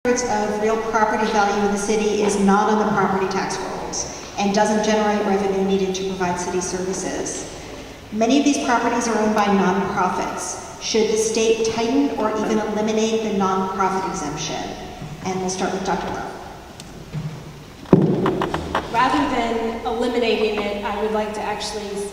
of real property value in the city is not on the property tax rolls and doesn't generate revenue needed to provide city services. Many of these properties are owned by nonprofits. Should the state tighten or even eliminate the nonprofit exemption? And we'll start with Dr. Love. Rather than eliminating it, I would like to actually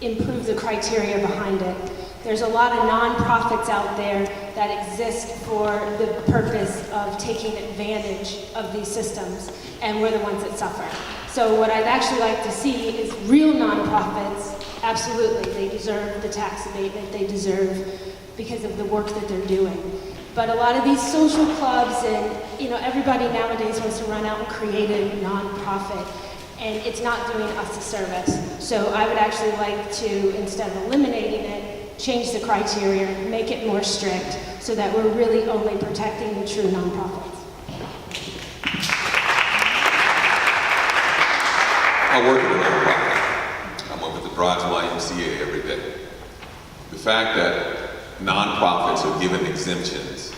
improve the criteria behind it. There's a lot of nonprofits out there that exist for the purpose of taking advantage of these systems, and we're the ones that suffer. So what I'd actually like to see is real nonprofits. Absolutely, they deserve the tax abatement they deserve because of the work that they're doing. But a lot of these social clubs and everybody nowadays wants to run out and create a nonprofit, and it's not doing us a service. So I would actually like to, instead of eliminating it, change the criteria, make it more strict, so that we're really only protecting the true nonprofits. I work at a nonprofit. I'm up at the Broads YMCA every day. The fact that nonprofits are given exemptions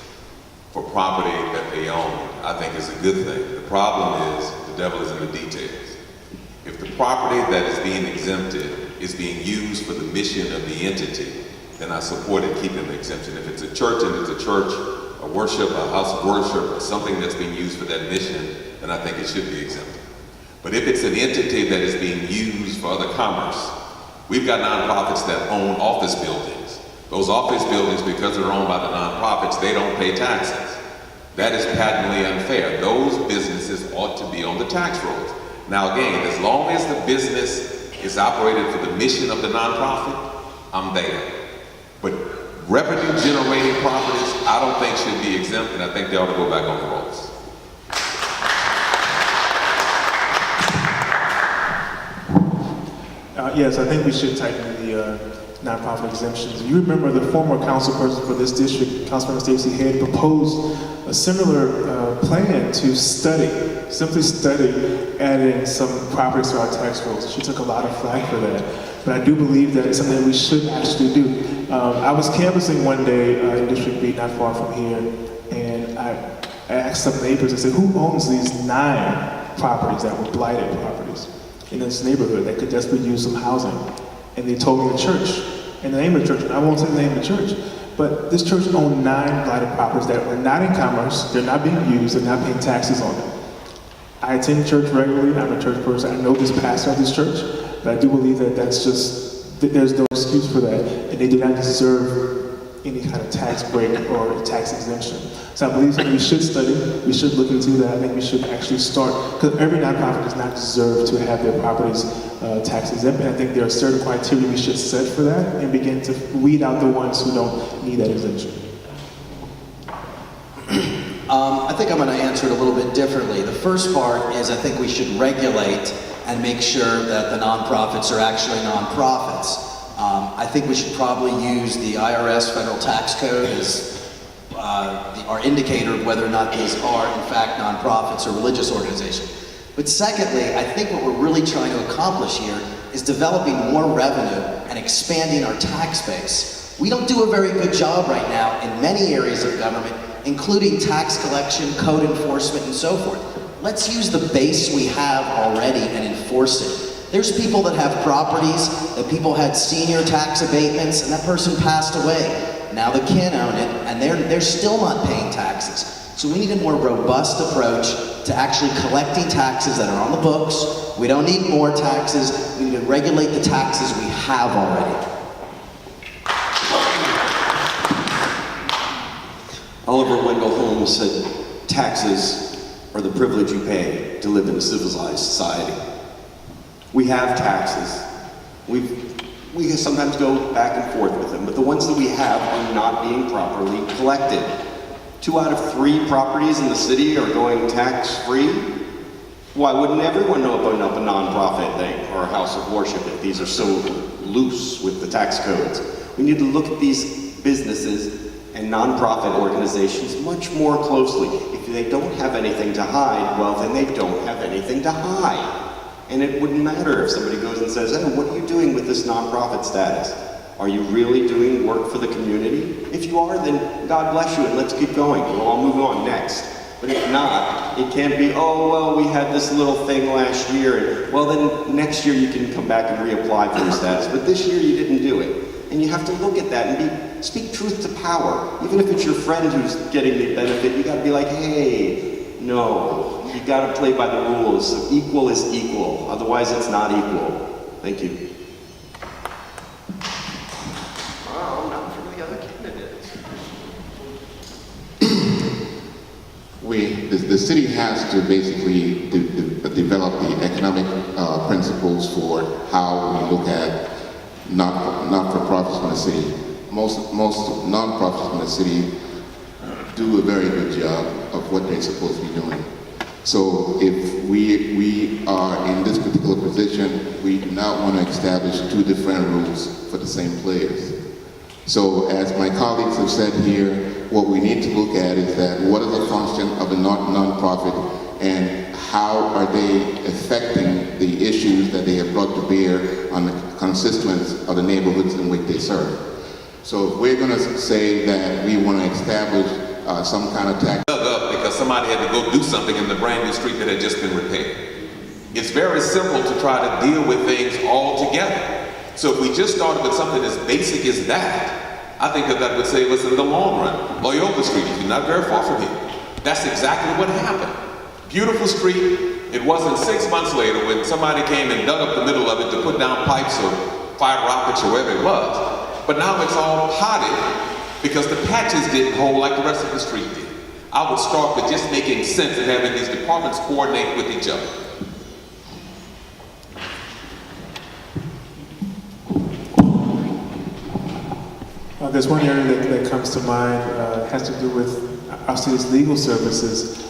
for property that they own, I think is a good thing. The problem is the devil is in the details. If the property that is being exempted is being used for the mission of the entity, then I support it keeping the exemption. If it's a church and it's a church, a worship, a house of worship, or something that's being used for that mission, then I think it should be exempted. But if it's an entity that is being used for other commerce, we've got nonprofits that own office buildings. Those office buildings, because they're owned by the nonprofits, they don't pay taxes. That is patently unfair. Those businesses ought to be on the tax rolls. Now again, as long as the business is operated for the mission of the nonprofit, I'm there. But revenue generating properties, I don't think should be exempt, and I think they ought to go back on the rolls. Yes, I think we should tighten the nonprofit exemptions. You remember the former councilperson for this district, Councilmember Stacey, had proposed a similar plan to simply study adding some properties to our tax rolls. She took a lot of flack for that. But I do believe that it's something that we should actually do. I was canvassing one day in District B, not far from here, and I asked some neighbors, I said, who owns these 9 properties that were blighted properties in this neighborhood that could desperately use some housing? And they told me the church, and the name of the church, I won't say the name of the church, but this church owned 9 blighted properties that were not in commerce, they're not being used, they're not paying taxes on them. I attend church regularly, I'm a church person, I know this pastor of this church, but I do believe that there's no excuse for that, and they do not deserve any kind of tax break or tax exemption. So I believe that we should study, we should look into that. I think we should actually start, because every nonprofit does not deserve to have their properties tax exempt, and I think there are certain criteria we should set for that and begin to weed out the ones who don't need that exemption. I think I'm going to answer it a little bit differently. The first part is I think we should regulate and make sure that the nonprofits are actually nonprofits. I think we should probably use the IRS federal tax code as our indicator of whether or not these are in fact nonprofits or religious organizations. But secondly, I think what we're really trying to accomplish here is developing more revenue and expanding our tax base. We don't do a very good job right now in many areas of government, including tax collection, code enforcement, and so forth. Let's use the base we have already and enforce it. There's people that have properties, that people had senior tax abatements, and that person passed away. Now the kin own it, and they're still not paying taxes. So we need a more robust approach to actually collecting taxes that are on the books. We don't need more taxes. We need to regulate the taxes we have already. Oliver Wendell Holmes said, taxes are the privilege you pay to live in a civilized society. We have taxes. We sometimes go back and forth with them, but the ones that we have are not being properly collected. 2 out of 3 properties in the city are going tax-free. Why wouldn't everyone open up a nonprofit thing or a house of worship if these are so loose with the tax codes? We need to look at these businesses and nonprofit organizations much more closely. If they don't have anything to hide, well, then they don't have anything to hide. And it wouldn't matter if somebody goes and says, hey, what are you doing with this nonprofit status? Are you really doing work for the community? If you are, then God bless you, and let's keep going. We'll all move on next. But if not, it can't be, oh, well, we had this little thing last year, and well, then next year you can come back and reapply for your status, but this year you didn't do it. And you have to look at that and speak truth to power. Even if it's your friend who's getting the benefit, you gotta be like, hey, no, you gotta play by the rules. So equal is equal, otherwise it's not equal. Thank you. Oh, not for the other candidates. The city has to basically develop the economic principles for how we look at not-for-profits in the city. Most non-profits in the city do a very good job of what they're supposed to be doing. So if we are in this particular position, we do not want to establish two different rules for the same players. So as my colleagues have said here, what we need to look at is that what is the function of a non-profit and how are they affecting the issues that they have brought to bear on the constituents of the neighborhoods in which they serve. So if we're going to say that we want to establish some kind of tax Dug up because somebody had to go do something in the brand new street that had just been repaired. It's very simple to try to deal with things all together. So if we just started with something as basic as that, I think that would save us in the long run. Loyola Street, if you're not very far from here. That's exactly what happened. Beautiful street. It wasn't 6 months later when somebody came and dug up the middle of it to put down pipes or fiber optics or whatever it was. But now it's all potted because the patches didn't hold like the rest of the street did. I would start with just making sense and having these departments coordinate with each other. There's one area that comes to mind, has to do with our city's legal services.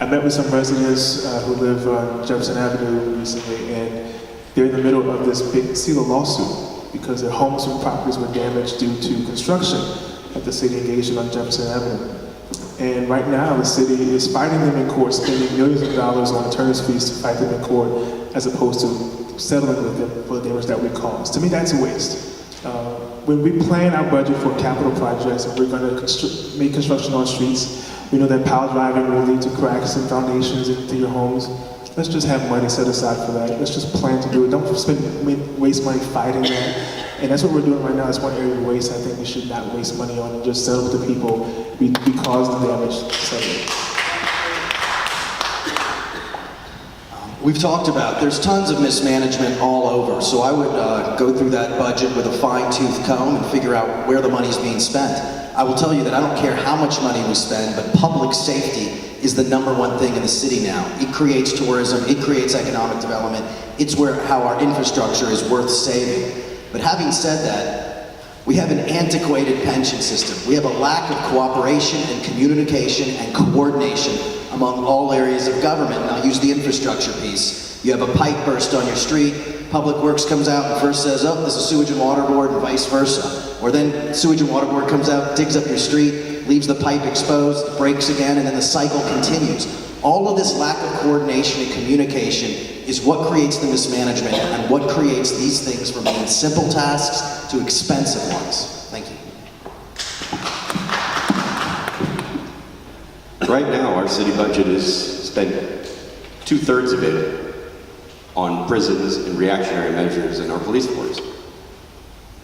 I met with some residents who live on Jefferson Avenue recently, and they're in the middle of this big CELA lawsuit because their homes and properties were damaged due to construction that the city engaged in on Jefferson Avenue. And right now, the city is fighting them in court, spending millions of dollars on attorney's fees to fight them in court, as opposed to settling with them for the damage that we caused. To me, that's a waste. When we plan our budget for capital projects and we're going to make construction on streets, we know that power driving will lead to cracks and foundations into your homes. Let's just have money set aside for that. Let's just plan to do it. Don't waste money fighting that. And that's what we're doing right now. That's one area of waste I think we should not waste money on and just settle with the people we caused the damage. We've talked about, there's tons of mismanagement all over, so I would go through that budget with a fine-tooth comb and figure out where the money's being spent. I will tell you that I don't care how much money we spend, but public safety is the #1 thing in the city now. It creates tourism, it creates economic development, it's how our infrastructure is worth saving. But having said that, we have an antiquated pension system. We have a lack of cooperation and communication and coordination among all areas of government. And I'll use the infrastructure piece. You have a pipe burst on your street, Public Works comes out and first says, oh, this is Sewage and Water Board, and vice versa. Or then Sewage and Water Board comes out, digs up your street, leaves the pipe exposed, breaks again, and then the cycle continues. All of this lack of coordination and communication is what creates the mismanagement and what creates these things from being simple tasks to expensive ones. Thank you. Right now, our city budget is spent 2/3 of it on prisons and reactionary measures in our police force.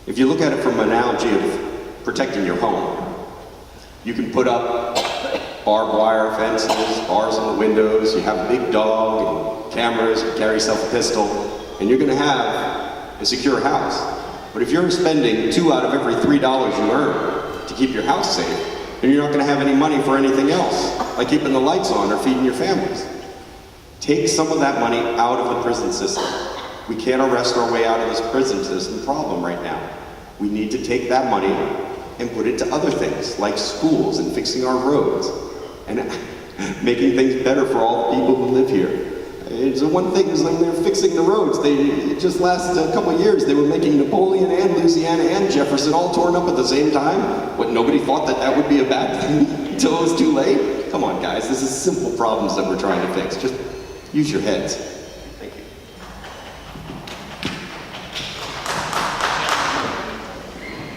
If you look at it from an analogy of protecting your home, you can put up barbed wire fences, bars on the windows, you have a big dog and cameras, you carry yourself a pistol, and you're gonna have a secure house. But if you're spending 2 out of every $3 you earn to keep your house safe, then you're not gonna have any money for anything else, like keeping the lights on or feeding your families. Take some of that money out of the prison system. We can't arrest our way out of this prison system problem right now. We need to take that money and put it to other things, like schools and fixing our roads, and making things better for all the people who live here. It's the one thing is when they're fixing the roads, just last couple of years, they were making Napoleon and Louisiana and Jefferson all torn up at the same time. What, nobody thought that would be a bad thing until it was too late? Come on, guys, this is simple problems that we're trying to fix. Just use your heads. Thank you.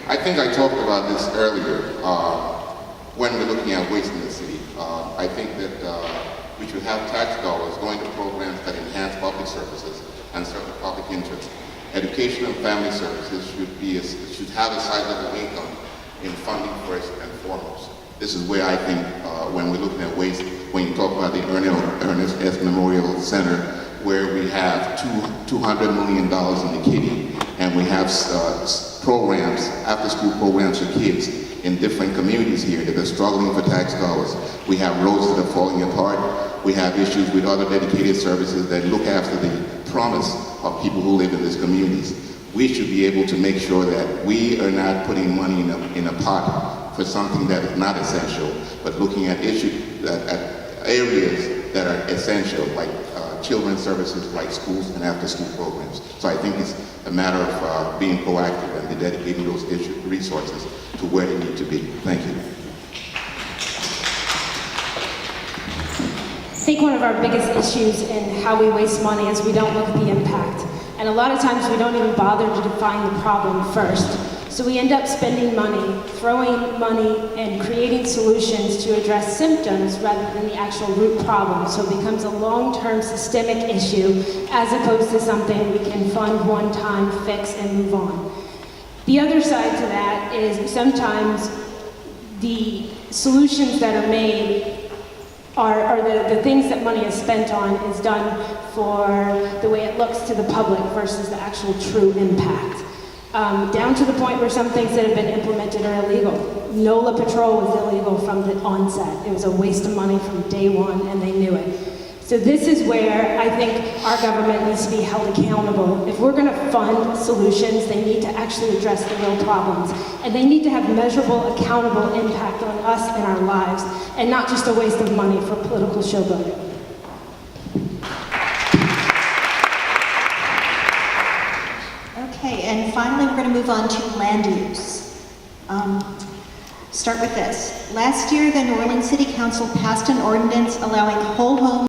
I think I talked about this earlier. when we're looking at waste in the city, I think that we should have tax dollars going to programs that enhance public services and serve the public interest. Education and family services should have a sizable income in funding first and foremost. This is where I think when we're looking at waste, when you talk about the Ernest S. Memorial Center, where we have $200 million in the kitty, and we have programs, after-school programs for kids in different communities here that are struggling for tax dollars. We have roads that are falling apart. We have issues with other dedicated services that look after the promise of people who live in these communities. We should be able to make sure that we are not putting money in a pot for something that is not essential, but looking at issues, at areas that are essential, like children's services, like schools and after-school programs. So I think it's a matter of being proactive and dedicating those resources to where they need to be. Thank you. I think one of our biggest issues in how we waste money is we don't look at the impact. And a lot of times we don't even bother to define the problem first. So we end up spending money, throwing money, and creating solutions to address symptoms rather than the actual root problem. So it becomes a long-term systemic issue as opposed to something we can fund one time, fix, and move on. The other side to that is sometimes the solutions that are made are the things that money is spent on is done for the way it looks to the public versus the actual true impact. Down to the point where some things that have been implemented are illegal. NOLA patrol was illegal from the onset. It was a waste of money from day one, and they knew it. So this is where I think our government needs to be held accountable. If we're going to fund solutions, they need to actually address the real problems. And they need to have measurable, accountable impact on us and our lives, and not just a waste of money for political showboating. Okay, and finally, we're going to move on to land use. Start with this. Last year, the New Orleans City Council passed an ordinance allowing whole home